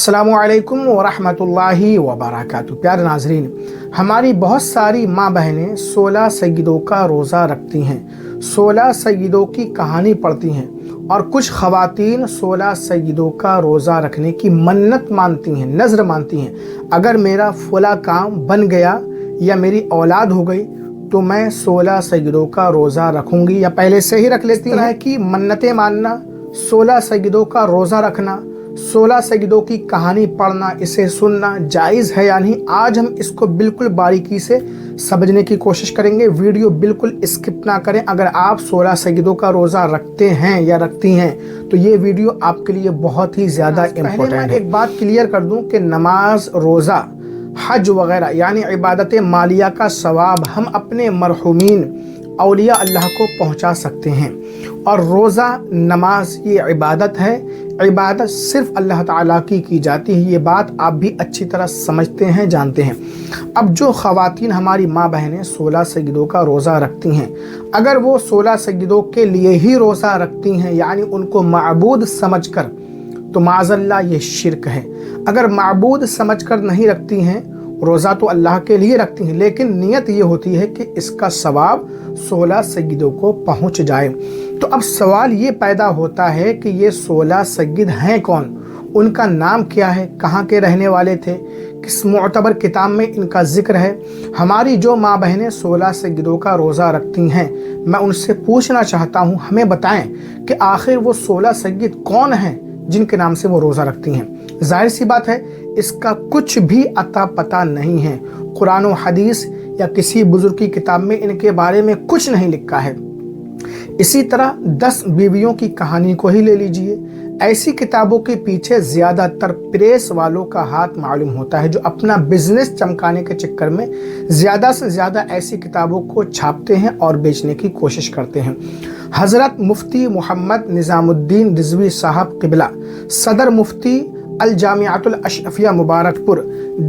अस्सलामुअलैकुम वरहमतुल्लाहि वबरकातुहू। प्यारे नाजरीन, हमारी बहुत सारी माँ बहनें 16 सईदों का रोज़ा रखती हैं, 16 सईदों की कहानी पढ़ती हैं और कुछ ख़वातीन 16 सईदों का रोज़ा रखने की मन्नत मानती हैं, नज़र मानती हैं। अगर मेरा फला काम बन गया या मेरी औलाद हो गई तो मैं 16 सईदों का रोज़ा रखूँगी या पहले से ही रख लेती हैं कि मन्नतें मानना, 16 सईदों का रोज़ा रखना, 16 सईदों की कहानी पढ़ना, इसे सुनना जायज़ है या नहीं, आज हम इसको बिल्कुल बारीकी से समझने की कोशिश करेंगे। वीडियो बिल्कुल स्किप ना करें। अगर आप 16 सईदों का रोज़ा रखते हैं या रखती हैं तो ये वीडियो आपके लिए बहुत ही ज़्यादा इम्पोर्टेंट है। एक बात क्लियर कर दूं कि नमाज, रोज़ा, हज वगैरह यानी इबादत मालिया का सवाब हम अपने मरहुमीन औलिया अल्लाह को पहुंचा सकते हैं। और रोज़ा, नमाज ये इबादत है, इबादत सिर्फ अल्लाह ताला की जाती है। ये बात आप भी अच्छी तरह समझते हैं, जानते हैं। अब जो ख़वातीन हमारी माँ बहनें 16 सईदों का रोज़ा रखती हैं, अगर वो 16 सईदों के लिए ही रोज़ा रखती हैं यानी उनको माबूद समझकर, तो माज़अल्लाह ये शिरक है। अगर माबूद समझकर नहीं रखती हैं, रोज़ा तो अल्लाह के लिए रखती हैं, लेकिन नियत ये होती है कि इसका सवाब 16 सईदों को पहुंच जाए। तो अब सवाल ये पैदा होता है कि ये 16 सईद हैं कौन, उनका नाम क्या है, कहाँ के रहने वाले थे, किस मुअतबर किताब में इनका जिक्र है। हमारी जो माँ बहनें 16 सईदों का रोज़ा रखती हैं, मैं उनसे पूछना चाहता हूँ, हमें बताएं कि आखिर वो 16 सईद कौन हैं जिनके नाम से वो रोज़ा रखती हैं। जाहिर सी बात है इसका कुछ भी अता पता नहीं है। कुरान और हदीस या किसी बुजुर्ग की किताब में इनके बारे में कुछ नहीं लिखा है। इसी तरह 10 बीवियों की कहानी को ही ले लीजिए। ऐसी किताबों के पीछे ज़्यादातर प्रेस वालों का हाथ मालूम होता है, जो अपना बिजनेस चमकाने के चक्कर में ज़्यादा से ज़्यादा ऐसी किताबों को छापते हैं और बेचने की कोशिश करते हैं। हज़रत मुफ्ती मोहम्मद निज़ामुद्दीन रिज़वी साहब क़िबला, सदर मुफ्ती अल जामियातुल अशरफिया मुबारकपुर,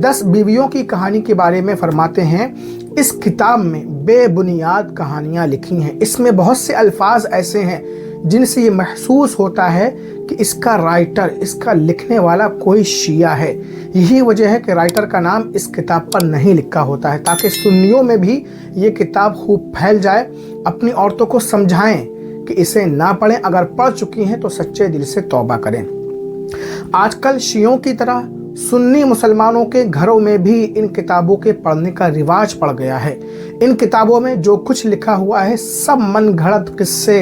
10 बीवियों की कहानी के बारे में फरमाते हैं, इस किताब में बेबुनियाद कहानियाँ लिखी हैं। इसमें बहुत से अल्फाज ऐसे हैं जिनसे ये महसूस होता है कि इसका राइटर, इसका लिखने वाला कोई शिया है। यही वजह है कि राइटर का नाम इस किताब पर नहीं लिखा होता है, ताकि सुन्नियों में भी ये किताब खूब फैल जाए। अपनी औरतों को समझाएं कि इसे ना पढ़ें, अगर पढ़ चुकी हैं तो सच्चे दिल से तौबा करें। आजकल शियों की तरह सुन्नी मुसलमानों के घरों में भी इन किताबों के पढ़ने का रिवाज पड़ गया है। इन किताबों में जो कुछ लिखा हुआ है सब मन घड़त किस्से,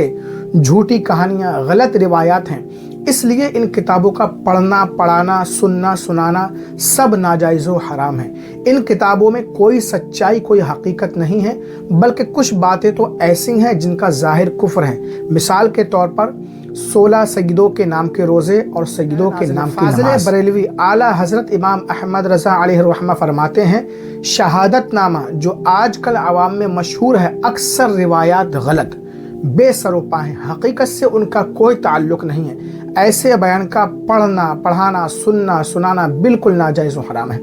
झूठी कहानियाँ, गलत रिवायात हैं। इसलिए इन किताबों का पढ़ना, पढ़ाना, सुनना, सुनाना सब नाजायज़ व हराम है। इन किताबों में कोई सच्चाई, कोई हकीकत नहीं है, बल्कि कुछ बातें तो ऐसी हैं जिनका ज़ाहिर कुफ्र है। मिसाल के तौर पर 16 सईदों के नाम के रोज़े और सईदों के नाम की नमाज़। बरेलवी आला हज़रत इमाम अहमद रज़ा अलैहि रहमा फरमाते हैं, शहादतनामा जो आजकल आवाम में मशहूर है, अक्सर रिवायात गलत, बेसरोपा हैं, हकीकत से उनका कोई ताल्लुक़ नहीं है। ऐसे बयान का पढ़ना, पढ़ाना, सुनना, सुनाना बिल्कुल नाजायज़ व हराम है।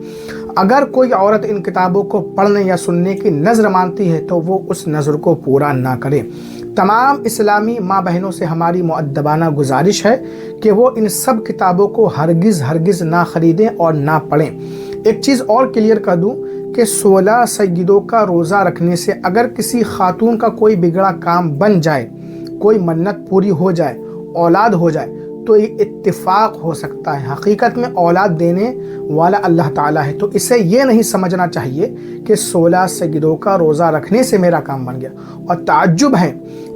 अगर कोई औरत इन किताबों को पढ़ने या सुनने की नज़र मानती है तो वो उस नज़र को पूरा ना करे। तमाम इस्लामी माँ बहनों से हमारी मुअद्दबाना गुजारिश है कि वो इन सब किताबों को हरगिज़ ना ख़रीदें और ना पढ़ें। एक चीज़ और क्लियर कर दूँ कि 16 सईदों का रोज़ा रखने से अगर किसी खातून का कोई बिगड़ा काम बन जाए, कोई मन्नत पूरी हो जाए, औलाद हो जाए, तो ये इत्तिफाक हो सकता है। हकीकत में औलाद देने वाला अल्लाह ताला है। तो इसे ये नहीं समझना चाहिए कि 16 सईदों का रोज़ा रखने से मेरा काम बन गया। और ताज्जुब है,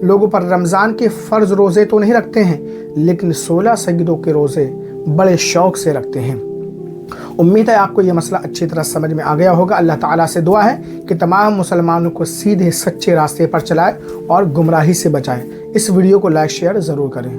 लोगों पर रमज़ान के फ़र्ज़ रोज़े तो नहीं रखते हैं, लेकिन 16 सईदों के रोज़े बड़े शौक़ से रखते हैं। उम्मीद है आपको ये मसला अच्छी तरह समझ में आ गया होगा। अल्लाह ताला से दुआ है कि तमाम मुसलमानों को सीधे सच्चे रास्ते पर चलाए और गुमराही से बचाएं। इस वीडियो को लाइक शेयर ज़रूर करें।